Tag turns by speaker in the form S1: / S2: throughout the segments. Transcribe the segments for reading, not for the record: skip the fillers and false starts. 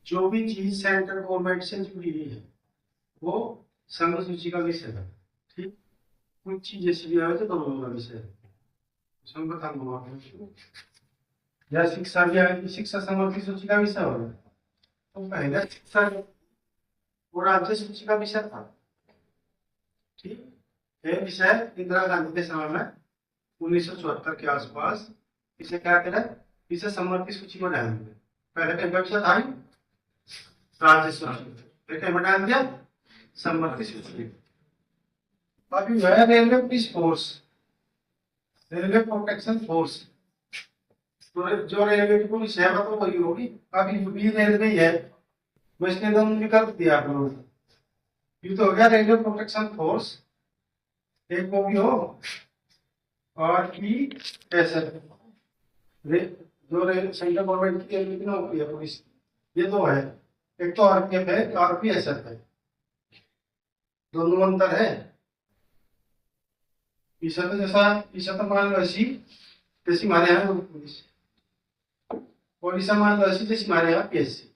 S1: जो भी चीज सेंट्रल गवर्नमेंट से जुड़ी हुई है वो संघ सूची का विषय है। ठीक, कुछ चीज ऐसी भी आए तो दोनों का विषय है। संघ का या शिक्षा भी आएगी, शिक्षा समवर्ती सूची का विषय होगा। तो पहले शिक्षा वो राज्य सूची का विषय था। ठीक, ये विषय इंदिरा गांधी के समय में 1974 के आसपास इसे क्या करें, इसे समवर्ती सूची में डाल दिया। पहले कहीं का विषय था राज्य सूची, फिर कहीं में डाल दिया समवर्ती सूची। अभी जो है railway police force, railway protection force, जो रेलवे की पुलिस है वो तो वही होगी। अभी यूपी रेलवे है, वो इसके दोनों विकल्प दिया आप लोगों को। ये तो हो गया रेलवे प्रोटेक्शन फोर्स, एक वो भी हो और की ऐसे जो रेल सेंट्रल गवर्नमेंट की रेलवे की नौकरी है पुलिस, ये दो है। एक तो आरपीएफ है, आरपीएसएफ है, दोनों अंतर है। ईसा तो जैसा ईसा तो मान लो ऐसी जैसी हमारे यहाँ पुलिस, और ईसा मान लो ऐसी जैसी हमारे यहाँ पीएससी।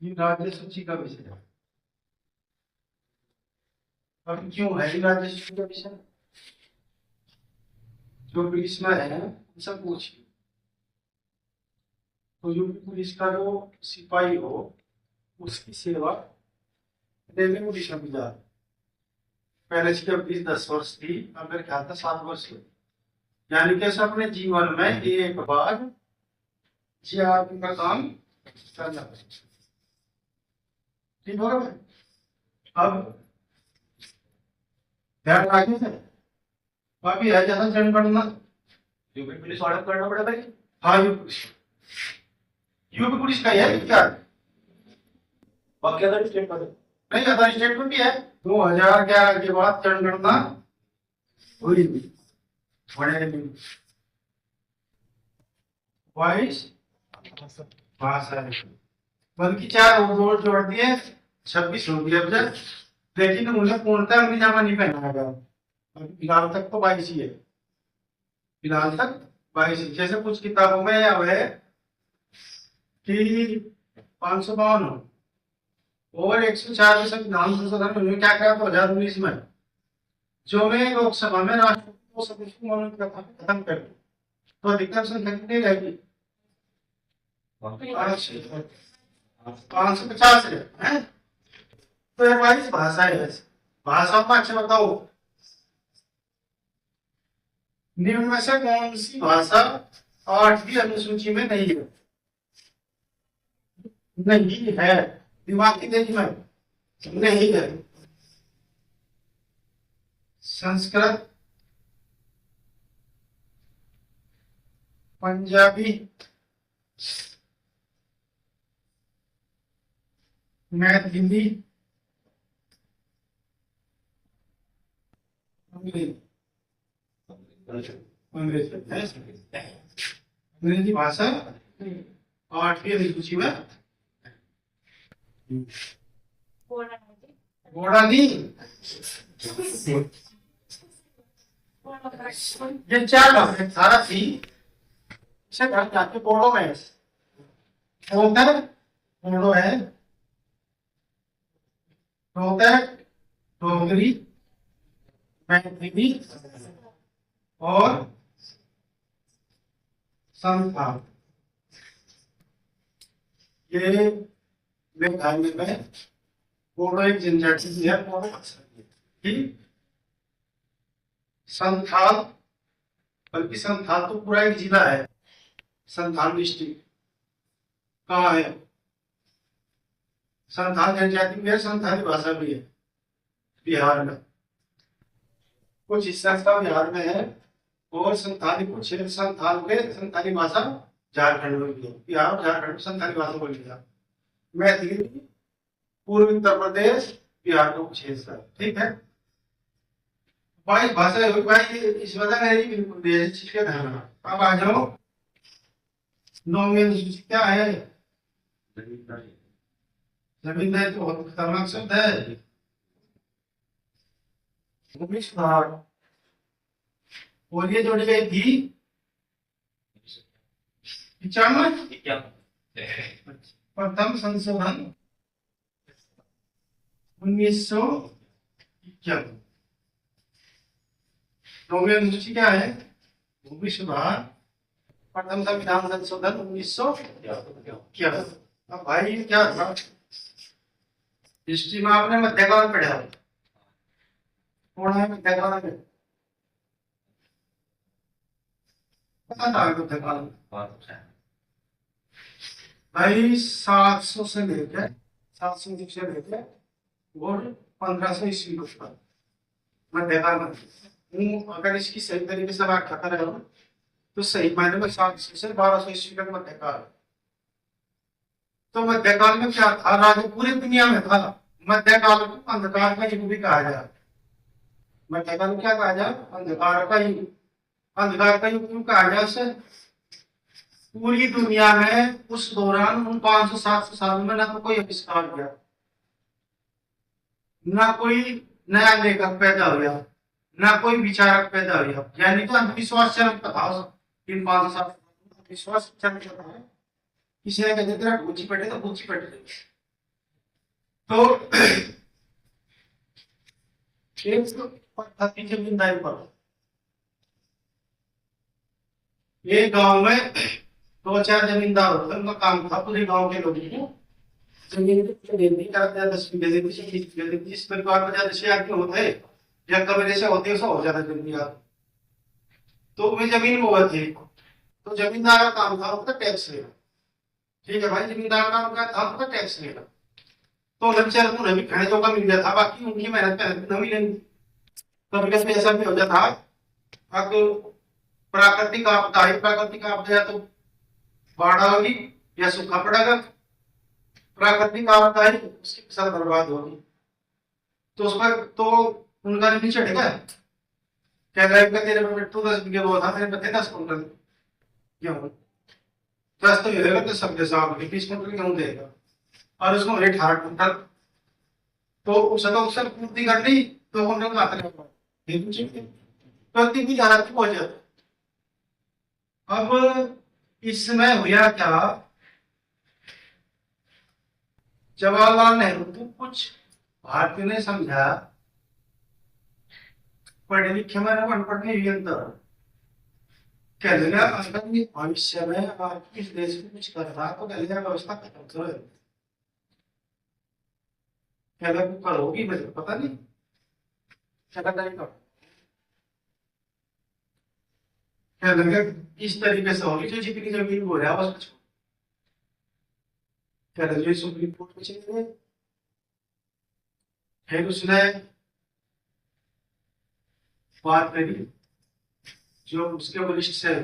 S1: ये राज्य सूची का विषय है। अब क्यों है राज्य सूची का विषय? जो पुलिस में है सब पूछिए। तो यूपी पुलिस का जो सिपाही हो उसकी सेवा रेलवे पुलिस में गुजार, पहले इसकी अवधि 10 वर्ष थी, अब मेरे ख्याल था 7 वर्ष हुई। यानी कि अपने जीवन में एक बार जीआरपी का काम करना है। ठीक होगा भाई? अब ध्यान रखिए से अभी है जैसा जन गणना
S2: यूपी पुलिस ऑर्डर करना पड़ा भाई।
S1: हाँ यूपी पुलिस का है क्या?
S2: बाकी अदर स्टेट का
S1: नहीं, अदर स्टेट में भी है। 2011 के बाद जनगणना हुई थी, 22 भाषा, बल्कि 4 और जोड़ दिए, 26 हो गया अब तक। लेकिन उन्हें पूर्णतः अंग्रेजी जामा नहीं पहनाया गया। फिलहाल तक तो 22 ही है, फिलहाल तक 22। जैसे कुछ किताबों में यह है कि 552 और 104 में संविधान संशोधन उन्होंने क्या किया 2019 में, जो में लोकसभा में राष्ट्रपति को सदस्य को मनोनीत खत्म कर दी, तो अधिकतम संख्या कितनी रहेगी? 550 है। तो ये 22 भाषाएं है। भाषाओं में अच्छा बताओ, निम्न में से कौन सी भाषा 8वीं अनुसूची में नहीं है? नहीं है, दिमाग की तेजी में नहीं है। संस्कृत, पंजाबी, मैथिली, अंग्रेजी भाषा 8वीं अनुसूची में। घोड़ा नहीं, ये 4 भाषा सारा थी, इसे घर जाके बोलो में बोलो है, डोगरी, मैथिली और संथाल। ये मेघालय में बोडो एक जनजाति है, बोडो भाषा ठीक। संथाल, बल्कि संथाल तो पूरा एक जिला है, संथाल डिस्ट्रिक्ट कहाँ है? संथाल जनजाति भी है, संथाली भाषा भी है बिहार में, कुछ हिस्सा का बिहार में है, और संथाली कुछ संथाल के संथाली भाषा झारखंड में भी है। बिहार और झारखंड में संथाली भाषा बोली जाती है। मैथिली पूर्वी उत्तर प्रदेश, बिहार का कुछ हिस्सा, ठीक है। 22 भाषा है भाई, इस वजह नहीं बिल्कुल चीज के ध्यान। अब आ जाओ 9वीं अनुसूची क्या है? जमीन है तो बहुत खतरनाक शब्द है। भूमि सुधार, और ये जोड़ी गई थी 95। प्रथम संशोधन 1951। नौवीं अनुसूची क्या है? भूमि सुधार प्रथम संविधान संशोधन 1951। अब भाई ये क्या था? हिस्ट्री में आपने मध्यकाल पढ़ा, कौन है मध्यकाल में? पता था मध्यकाल में भाई 700 से लेकर 700 से लेकर और 1500 ईस्वी तक मध्यकाल में। अगर इसकी सही तरीके से व्याख्या करें तो सही मायने में 700 से 1200 ईस्वी तक मध्यकाल। तो मध्यकाल में क्या था? राजा पूरी दुनिया में था। मध्यकाल को अंधकार का युग भी कहा जाए। मध्यकाल क्या कहा जाए? अंधकार का युग। अंधकार का युग क्यों कहा जाए उसे? पूरी दुनिया में उस दौरान उन 500-700 साल में ना तो कोई आविष्कार किया, ना कोई नया लेखक पैदा हुआ, ना कोई विचारक पैदा हुआ। यानी तो अंधविश्वास चरम पर था इन 500 साल। विश्वास चरम पर था। किसी ने कहते थे भूची पटे तो भूची पटे। तो एक पद्धति जमींदारी पर एक गांव में 2-4 जमींदार होते, उनका काम था पूरे गांव के लोगों को जमीन देनी करते हैं। 10 बीघे देती, 20 बीघे देती। जिस परिवार में ज्यादा 6 आदमी होते या कबीले से होते उसका हो जाता जमींदार। तो वे जमीन वो थी, तो जमींदार का काम था उनका टैक्स लेना। ठीक है भाई, जमींदार का उनका था उनका टैक्स लेना। तो लक्ष्य उन्हें भी खाने जोगा मिल जाता, बाकी उनकी मेहनत न मिलेगी। कभी कभी ऐसा भी हो जाता। अब प्राकृतिक आपदा आई, प्राकृतिक आपदा या तो बाढ़ होगी या सूखा पड़ेगा। प्राकृतिक आपदा आई उसकी फसल बर्बाद होगी, तो उस पर तो उनका नहीं चढ़ेगा। क्या कहेगा तेरे पे मिट्टू 10 बीघे वो था, तेरे पे 10 कुंटल गेहूं। 10 तो मिलेगा तो सब साथ 20 कुंटल गेहूं देगा और उसको 18 कुंटल। तो उसे तो उससे पूर्ति कर ली तो उन्होंने प्रति भी जाना की पहुंच जाता। अब इसमें हुआ क्या? जवाहरलाल नेहरू को कुछ भारतीयों ने समझा, पढ़े लिखे में अनपढ़ में अंतर। कह देगा अगर ये भविष्य में आप इस देश को कुछ कर रहा तो कह देगा व्यवस्था खत्म करो। क्या करोगी मुझे पता नहीं, क्या करेगा। क्या लगा इस तरीके से होगी जो जितनी जमीन हो रहा है बस क्या लगे सुप्रीम कोर्ट में चले गए। फिर उसने बात करी जो उसके वरिष्ठ से,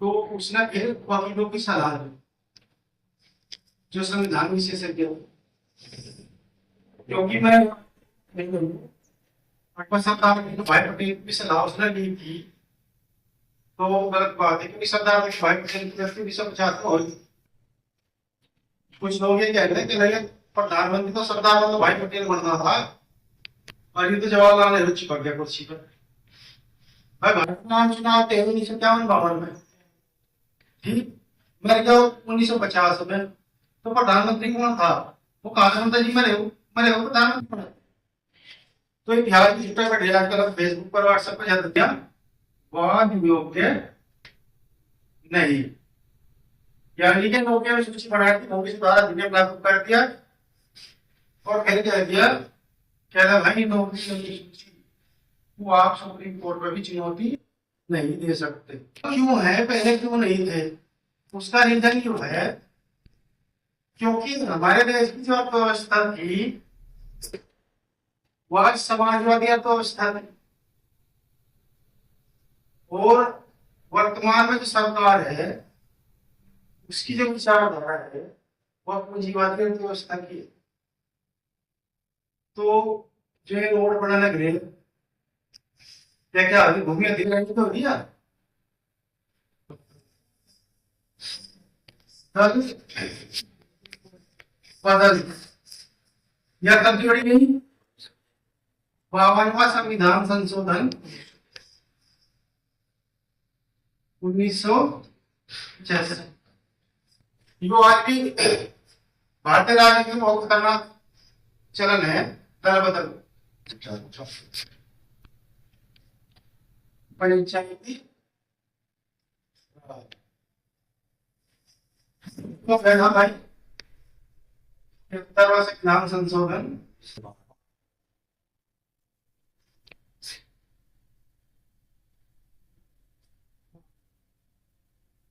S1: तो उसने फिर वकीलों की सलाह दी जो संविधान विशेषज्ञ, क्योंकि मैं सरदार भाई पटेल की सलाह उसने ली थी तो गलत बात है, क्योंकि सरदार भाई पटेल की तरफ भी सब चाहते हो। कुछ लोग ये कह रहे हैं कि नहीं प्रधानमंत्री तो सरदार भाई पटेल बनना था और ये तो जवाहरलाल नेहरू चिपक गया कुर्सी पर। भाई भारत नाम चुनाव थे 1951 में, ठीक। मर गया 1950 में, तो प्रधानमंत्री कौन था? वो कानून जी मरे हो प्रधानमंत्री। तो इतिहास की छुट्टा बैठे आजकल फेसबुक पर व्हाट्सएप पर जाते क्या वाद योग्य नहीं। यानी कि नौकरी में सूची बनाई थी, नौकरी सुधार अधिनियम लागू कर दिया और फिर कह दिया कह रहा भाई नौकरी सूची वो आप सुप्रीम कोर्ट में भी चुनौती नहीं दे सकते। क्यों है? पहले क्यों नहीं थे? उसका रीजन क्यों है? क्योंकि हमारे देश की जो अर्थव्यवस्था थी वह समाजवादी अर्थव्यवस्था थी और वर्तमान में जो सरकार है उसकी जो विचारधारा है वह पूंजीवादी अर्थव्यवस्था की है। तो जो ये रोड बनाने लगे क्या अभी भूमि अधिग्रहण तो हो दिया बदल या कब जोड़ी गई 52वां संविधान संशोधन 1966। यो आज भी भारतीय राजनीति में बहुत खतरनाक चलन है, दल बदल। पंचायती राज। तो कहना भाई 71वां संविधान संशोधन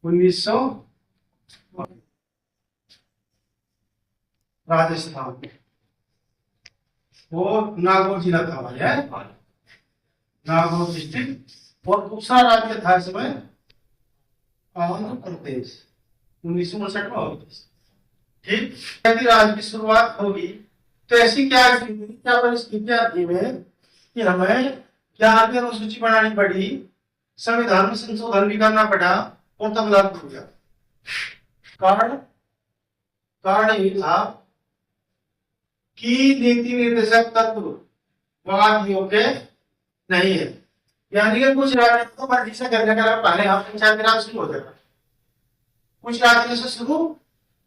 S1: उन्नीस सौ राजस्थान, वो नागौर जिला था भाई, है नागौर डिस्ट्रिक्ट। और दूसरा राज्य था इसमें आंध्र प्रदेश, 1959 में होगी। ठीक, यदि राज्य की शुरुआत होगी तो ऐसी क्या परिस्थिति आती है कि हमें 11वीं अनुसूची बनानी पड़ी, संविधान में संशोधन भी करना पड़ा और तब लागू हो गया। कारण ये था कि नीति निर्देशक तत्व वादियों के नहीं है, यानी कि कुछ राज्यों को मर्जी से करने का पहले आप पंचायती राज शुरू हो जाएगा, कुछ राज्यों से शुरू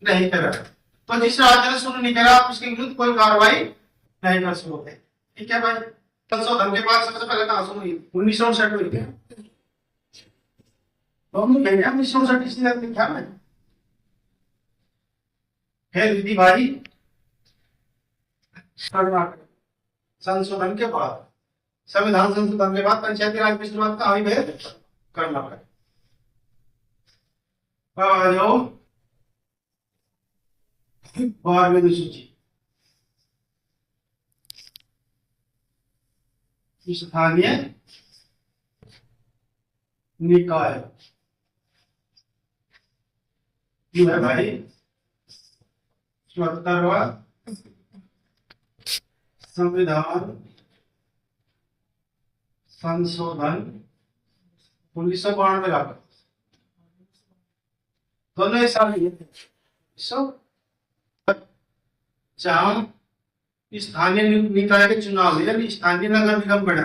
S1: नहीं करा। तो जिस राज्य ने शुरू नहीं करा उसके विरुद्ध कोई कार्रवाई नहीं कर सकते। ठीक है भाई, संशोधन के बाद सबसे पहले कहां शुरू हुई? 1959 हुई थी। तो हम 1959 इसलिए लिखा है। फिर विधि भाई संशोधन के बाद, संविधान संशोधन के बाद पंचायती राज की शुरुआत कहां हुई? करना पड़ेगा। जो 12वीं अनुसूची स्थानीय निकाय जो है भाई 74वां संविधान संशोधन 1992 लागू, दोनों एक साल लिए थे। जहां स्थानीय निकाय के चुनाव यानी स्थानीय नगर निगम बना,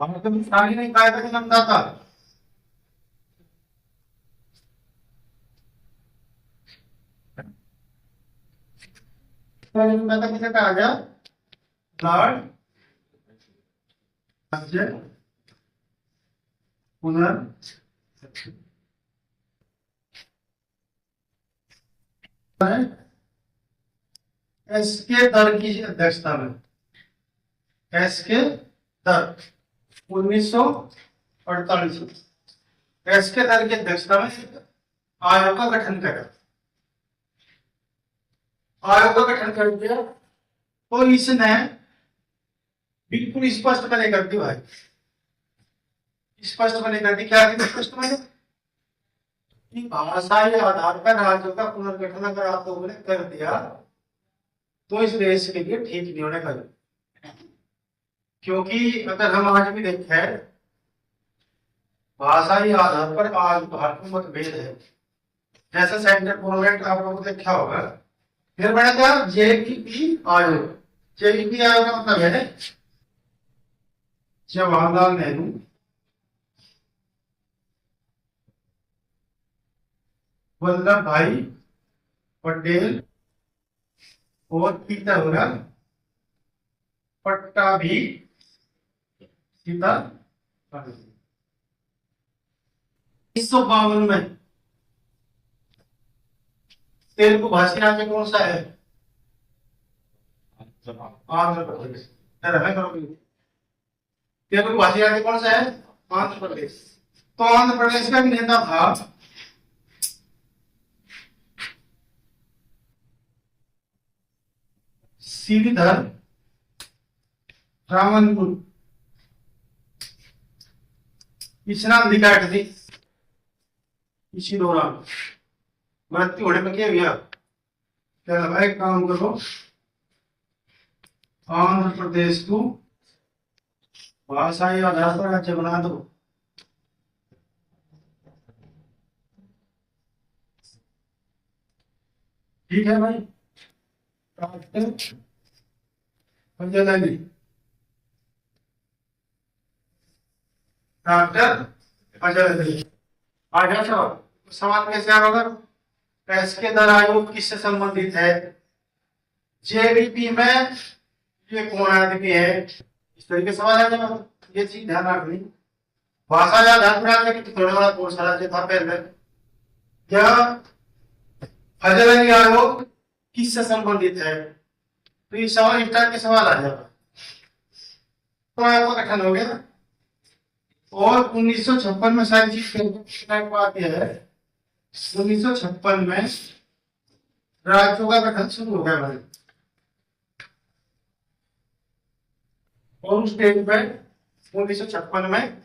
S1: भारत में स्थानीय निकाय का जन्म था। किसे कहा गया? लॉर्ड राज्य एस के दर की अध्यक्षता में, एस के दर 1948 में एस के दर की अध्यक्षता में आयोग का गठन करा। आयोग का गठन कर दिया तो इसने बिल्कुल स्पष्ट मैंने कर दी भाई, स्पष्ट मैंने कर दी। क्या स्पष्ट मैंने? भाषाई आधार पर राज्यों का पुनर्गठन अगर आप लोगों ने कर दिया तो इस देश के लिए ठीक नहीं होने का। क्योंकि अगर हम आज भी देखें भाषाई आधार पर आज भारत में मतभेद है, जैसे सेंट्रल गवर्नमेंट आप लोगों को देखा होगा। फिर मैंने कहा जेईपी आयोग, जेईपी आयोग का मतलब है जवाहरलाल नेहरू वल्लभ भाई पटेल और पीतरंगन पट्टाभी सीता 1952 में तेलुगु भाषी राज्य कौन सा है? आंध्र प्रदेश। तेलुगु भाषी राज्य कौन सा है? आंध्र प्रदेश। तो आंध्र प्रदेश का भी नेता था श्रीधर रामनपुर। इसने अधिकार थी, इसी दौरान मृत्यु होने में क्या हुआ? क्या लगा? एक काम करो, आंध्र प्रदेश को भाषाई आधार पर राज्य बना दो। ठीक है भाई, डॉक्टर अजय। आजा साहब सवाल कैसे आ होगा? इसके दर आयोग किससे संबंधित है? जेडीपी में ये कौन आदमी है? इस तरीके से सवाल आ जाएगा। ये चीज ध्यान रखनी। भाषा या ध्यान रखना कि थोड़ा बड़ा कोर्स आ था पहले। क्या फजल अली आयोग किससे संबंधित है? तो ये सवाल इस टाइप के सवाल आ जाएगा। तो आपको कठिन हो गया। और 1956 में सारी चीज आती है। 1956 में राज्यों का गठन शुरू हो गया भाई। और उस टाइम पे 1956 में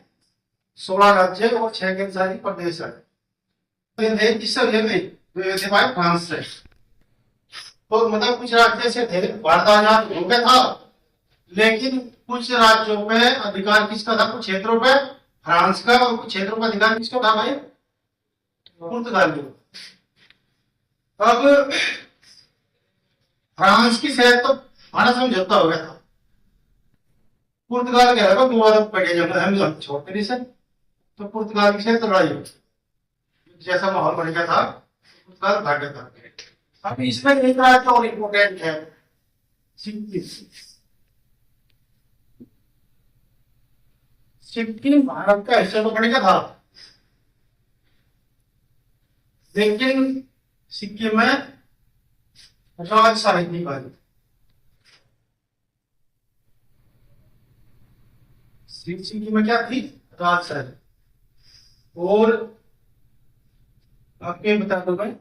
S1: 16 राज्य और 6 केंद्रशासित प्रदेश है। थे भाई फ्रांस से। तो मतलब कुछ राज्य से थे, भारत आजाद हो गया था, लेकिन कुछ राज्यों पे अधिकार किसका था? कुछ क्षेत्रों पे फ्रांस का, और कुछ क्षेत्रों का अधिकार किसका था भाई? पुर्तगाल का। अब फ्रांस की शायद तो हमारा समझौता हो गया था। पुर्तगाल कह रहा था बढ़िया जगह हम छोड़ते नहीं सर। तो पुर्तगाल की शायद लड़ाई हुई, जैसा माहौल बन गया था, पुर्तगाल भाग गया था। अब इसमें एक राज्य और इम्पोर्टेंट है, सिक्किम। सिक्किम भारत का हिस्सा तो बन गया था, लेकिन सिक्किम में राजशाही नहीं बनी। सिक्किम में क्या थी? राजशाही। और आपके बता दो भाई,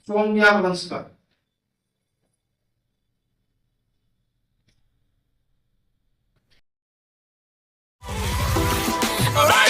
S1: चोंगयाल वंश का
S3: Alright.